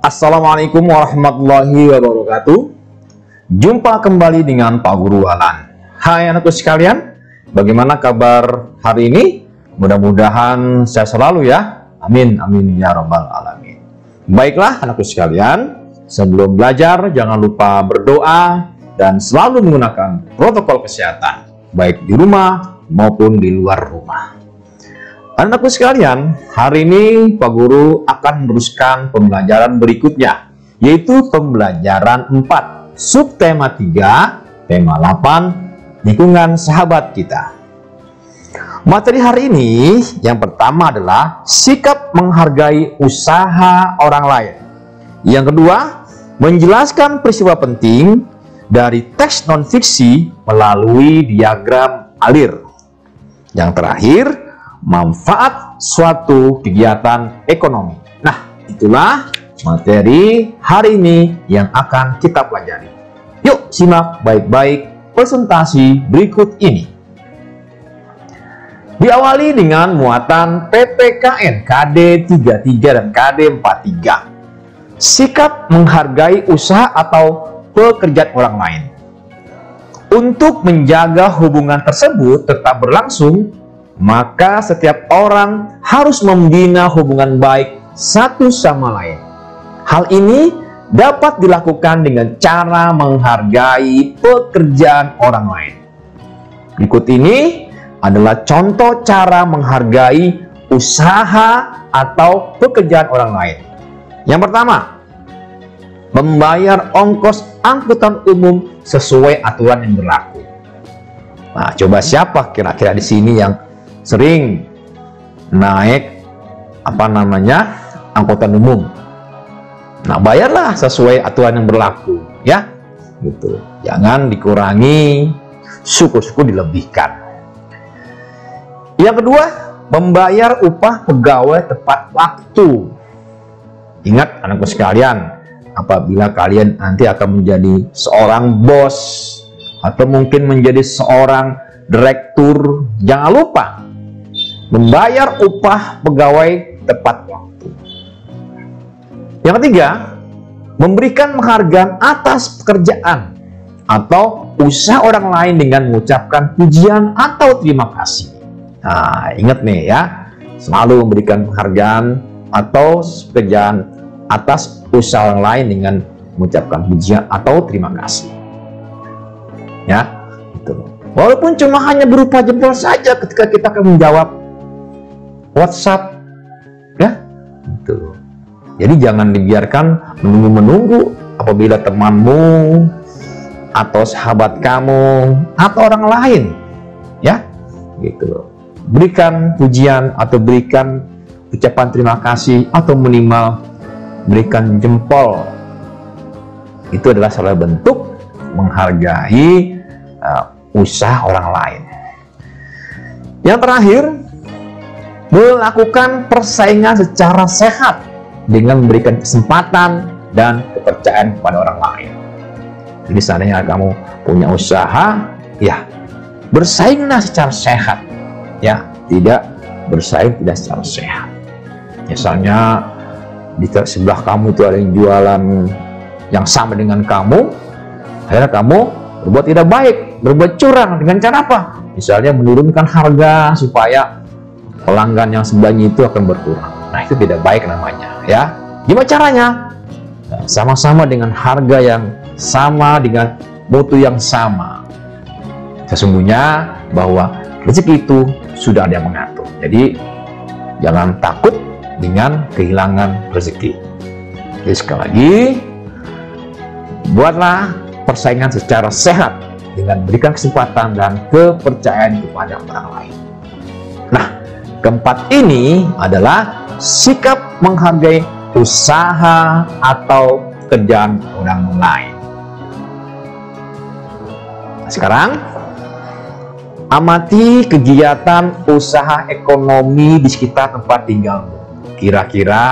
Assalamualaikum warahmatullahi wabarakatuh. Jumpa kembali dengan Pak Guru Alan. Hai anakku sekalian, bagaimana kabar hari ini? Mudah-mudahan sehat selalu ya. Amin, amin ya rabbal alamin. Baiklah anakku sekalian, sebelum belajar jangan lupa berdoa dan selalu menggunakan protokol kesehatan, baik di rumah maupun di luar rumah. Anakku sekalian, hari ini Pak Guru akan meneruskan pembelajaran berikutnya, yaitu pembelajaran 4, subtema 3, tema 8, lingkungan sahabat kita. Materi hari ini yang pertama adalah sikap menghargai usaha orang lain. Yang kedua, menjelaskan peristiwa penting dari teks non-fiksi melalui diagram alir. Yang terakhir, manfaat suatu kegiatan ekonomi. Nah, itulah materi hari ini yang akan kita pelajari. Yuk, simak baik-baik presentasi berikut ini. Diawali dengan muatan PPKN KD 33 dan KD 43. Sikap menghargai usaha atau pekerjaan orang lain. Untuk menjaga hubungan tersebut tetap berlangsung, maka setiap orang harus membina hubungan baik satu sama lain. Hal ini dapat dilakukan dengan cara menghargai pekerjaan orang lain. Berikut ini adalah contoh cara menghargai usaha atau pekerjaan orang lain. Yang pertama, membayar ongkos angkutan umum sesuai aturan yang berlaku. Nah, coba siapa kira-kira di sini yang sering naik angkutan umum? Nah, bayarlah sesuai aturan yang berlaku ya, gitu. Jangan dikurangi, syukur-syukur dilebihkan. Yang kedua, membayar upah pegawai tepat waktu. Ingat anakku sekalian, apabila kalian nanti akan menjadi seorang bos atau mungkin menjadi seorang direktur, jangan lupa membayar upah pegawai tepat waktu. Yang ketiga, memberikan penghargaan atas pekerjaan atau usaha orang lain dengan mengucapkan pujian atau terima kasih. Nah, ingat nih ya, selalu memberikan penghargaan atau pekerjaan atas usaha orang lain dengan mengucapkan pujian atau terima kasih. Ya, gitu. Walaupun cuma hanya berupa jempol saja ketika kita akan menjawab WhatsApp, ya, gitu. Jadi jangan dibiarkan menunggu-menunggu apabila temanmu atau sahabat kamu atau orang lain, ya, gitu. Berikan pujian atau berikan ucapan terima kasih atau minimal berikan jempol. Itu adalah salah bentuk menghargai usaha orang lain. Yang terakhir, melakukan persaingan secara sehat dengan memberikan kesempatan dan kepercayaan kepada orang lain. Jadi seandainya kamu punya usaha, ya bersainglah secara sehat, ya, tidak bersaing tidak secara sehat. Misalnya di sebelah kamu itu ada yang jualan yang sama dengan kamu, akhirnya kamu berbuat tidak baik, berbuat curang dengan cara apa? Misalnya menurunkan harga supaya pelanggan yang sebelahnya itu akan berkurang. Nah, itu tidak baik namanya, ya. Gimana caranya? Nah, sama-sama dengan harga yang sama, dengan mutu yang sama. Sesungguhnya bahwa rezeki itu sudah ada yang mengatur. Jadi jangan takut dengan kehilangan rezeki. Jadi sekali lagi, buatlah persaingan secara sehat dengan berikan kesempatan dan kepercayaan kepada orang lain. Nah, keempat ini adalah sikap menghargai usaha atau pekerjaan orang lain. Sekarang, amati kegiatan usaha ekonomi di sekitar tempat tinggalmu. Kira-kira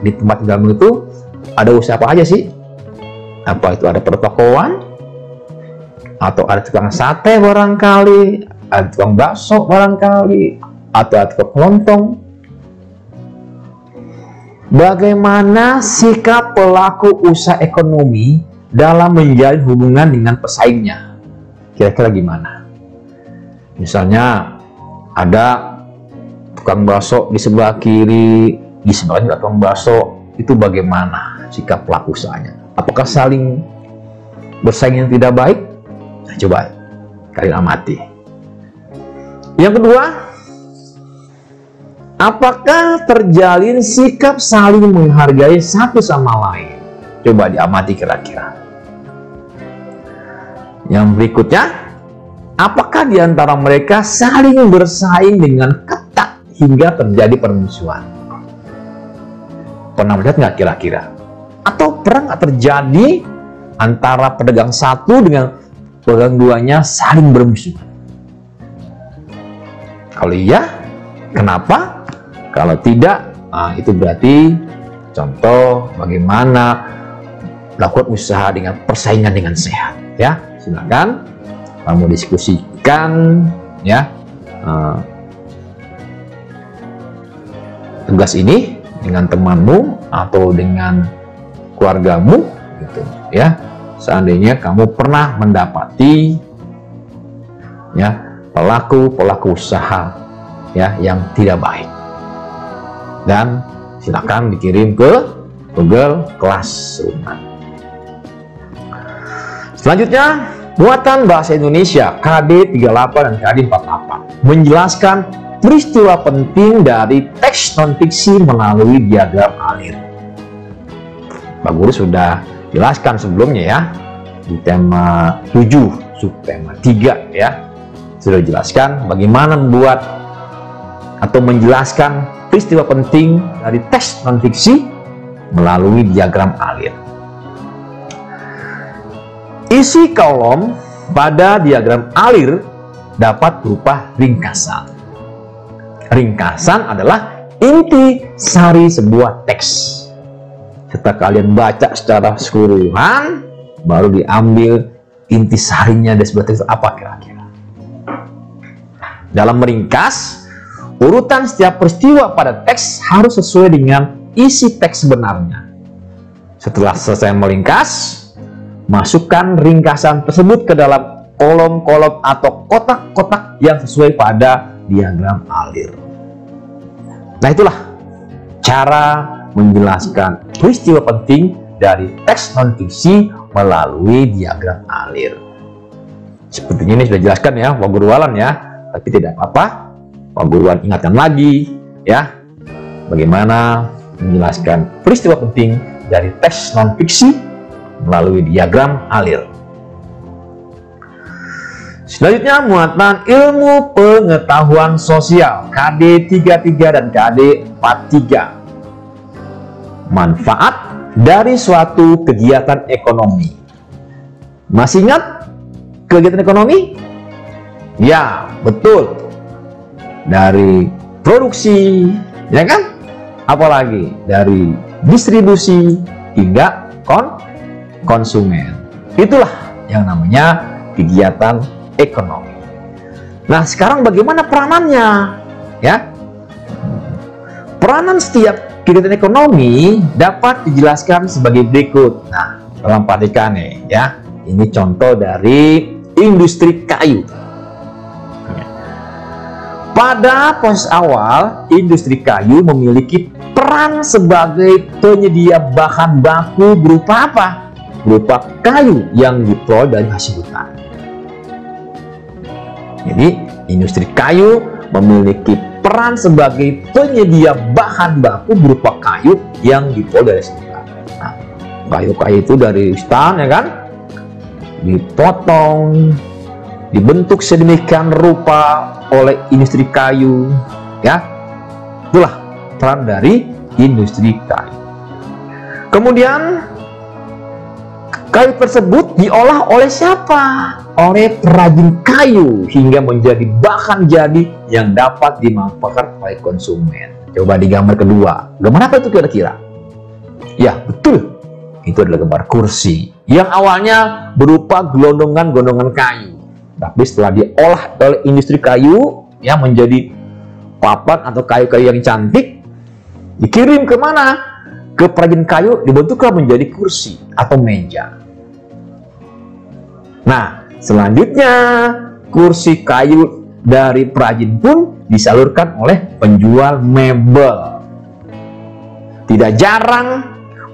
di tempat tinggalmu itu ada usaha apa aja sih? Apa itu ada pertokoan? Atau ada tukang sate barangkali? Ada tukang bakso barangkali? Atau ada tukang kelontong? bagaimana sikap pelaku usaha ekonomi dalam menjalin hubungan dengan pesaingnya? Kira-kira gimana? Misalnya ada tukang bakso di sebelah kiri, di sebelahnya tukang bakso, itu bagaimana sikap pelaku usahanya? Apakah saling bersaing yang tidak baik? Nah, coba kalian amati. Yang kedua, apakah terjalin sikap saling menghargai satu sama lain? Coba diamati kira-kira. Yang berikutnya, apakah di antara mereka saling bersaing dengan ketat hingga terjadi permusuhan? Pernah melihat nggak kira-kira? Atau pernah nggak terjadi antara pedagang satu dengan pedagang duanya saling bermusuhan? Kalau iya, kenapa? Kalau tidak, nah itu berarti contoh bagaimana melakukan usaha dengan persaingan dengan sehat. Ya, silakan kamu diskusikan ya tugas ini dengan temanmu atau dengan keluargamu, gitu ya. Seandainya kamu pernah mendapati ya pelaku usaha ya yang tidak baik, dan silakan dikirim ke Google Classroom. Selanjutnya, muatan bahasa Indonesia KD 38 dan KD 48 menjelaskan peristiwa penting dari teks non-fiksi melalui diagram alir. Pak Guru sudah jelaskan sebelumnya ya, di tema 7, subtema 3 ya, sudah jelaskan bagaimana membuat atau menjelaskan peristiwa penting dari teks non-fiksi melalui diagram alir. Isi kolom pada diagram alir dapat berupa ringkasan. Ringkasan adalah inti sari sebuah teks. Setelah kalian baca secara keseluruhan, baru diambil inti sarinya dari sebuah teks apa kira-kira. Dalam meringkas, urutan setiap peristiwa pada teks harus sesuai dengan isi teks sebenarnya. Setelah selesai meringkas, masukkan ringkasan tersebut ke dalam kolom-kolom atau kotak-kotak yang sesuai pada diagram alir. Nah, itulah cara menjelaskan peristiwa penting dari teks non-fiksi melalui diagram alir. Sepertinya ini sudah jelaskan ya Pak Guru Walan ya, tapi tidak apa-apa, Pak Guru Walan ingatkan lagi ya, bagaimana menjelaskan peristiwa penting dari teks non-fiksi melalui diagram alir. Selanjutnya, muatan ilmu pengetahuan sosial KD 33 dan KD 43. Manfaat dari suatu kegiatan ekonomi. Masih ingat kegiatan ekonomi? Ya, betul. Dari produksi, ya kan? Apalagi dari distribusi hingga konsumen. Itulah yang namanya kegiatan ekonomi. Nah, sekarang bagaimana peranannya? Ya, peranan setiap kegiatan ekonomi dapat dijelaskan sebagai berikut. Nah, dalam perhatikan nih, ya, ini contoh dari industri kayu. Pada proses awal, industri kayu memiliki peran sebagai penyedia bahan baku berupa apa? Berupa kayu yang diperoleh dari hasil hutan. Jadi, industri kayu memiliki peran sebagai penyedia bahan baku berupa kayu yang diperoleh dari hasil hutan. Nah, kayu-kayu itu dari hutan, ya kan? Dipotong, dibentuk sedemikian rupa oleh industri kayu, ya. Itulah peran dari industri kayu. Kemudian kayu tersebut diolah oleh siapa? Oleh perajin kayu hingga menjadi bahan jadi yang dapat dimanfaatkan oleh konsumen. Coba di gambar kedua. Gambar apa itu kira-kira? Ya, betul. Itu adalah gambar kursi yang awalnya berupa gelondongan-gelondongan kayu. Tapi setelah diolah oleh industri kayu ya menjadi papan atau kayu-kayu yang cantik, dikirim kemana? keperajin kayu dibentuklah menjadi kursi atau meja. Nah, selanjutnya kursi kayu dari perajin pun disalurkan oleh penjual mebel. Tidak jarang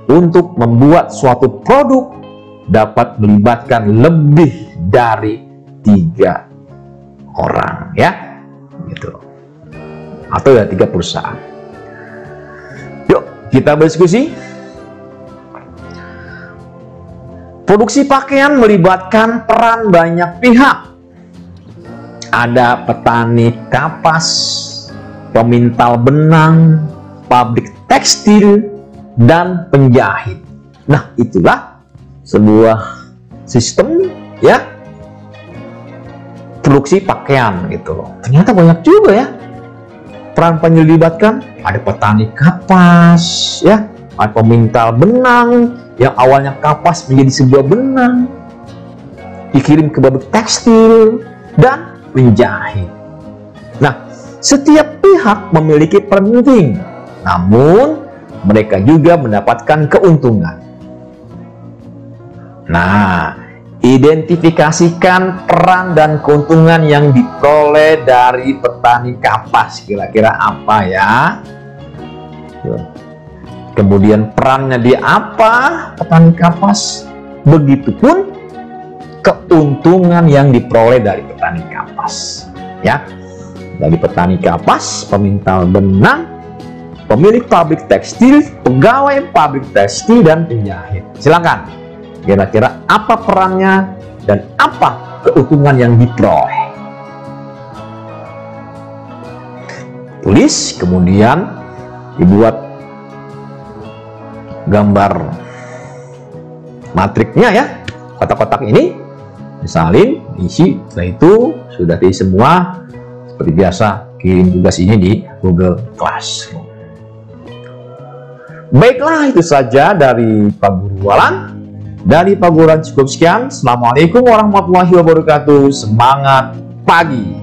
untuk membuat suatu produk dapat melibatkan lebih dari 3 orang, ya, gitu. Atau ya 3 perusahaan. Yuk kita berdiskusi. Produksi pakaian melibatkan peran banyak pihak. Ada petani kapas, pemintal benang, pabrik tekstil, dan penjahit. Nah, itulah sebuah sistem, ya, produksi pakaian gitu loh. Ternyata banyak juga ya peran penyelibatkan. Ada petani kapas, ya, ada pemintal benang yang awalnya kapas menjadi sebuah benang, dikirim ke pabrik tekstil, dan penjahit. Nah, setiap pihak memiliki peran penting, namun mereka juga mendapatkan keuntungan. Nah, identifikasikan peran dan keuntungan yang diperoleh dari petani kapas. Kira-kira apa ya? Kemudian perannya di apa petani kapas? Begitupun keuntungan yang diperoleh dari petani kapas. Ya, dari petani kapas, pemintal benang, pemilik pabrik tekstil, pegawai pabrik tekstil, dan penjahit. Silakan. Kira-kira apa perannya dan apa keuntungan yang diperoleh? Tulis, kemudian dibuat gambar matriknya ya, kotak-kotak ini disalin, diisi. Setelah itu sudah diisi semua. Seperti biasa, kirim tugas ini di Google Classroom. Baiklah, itu saja dari Pak Guru Walan. Dari Pak Guru cukup sekian. Assalamualaikum warahmatullahi wabarakatuh. Semangat pagi.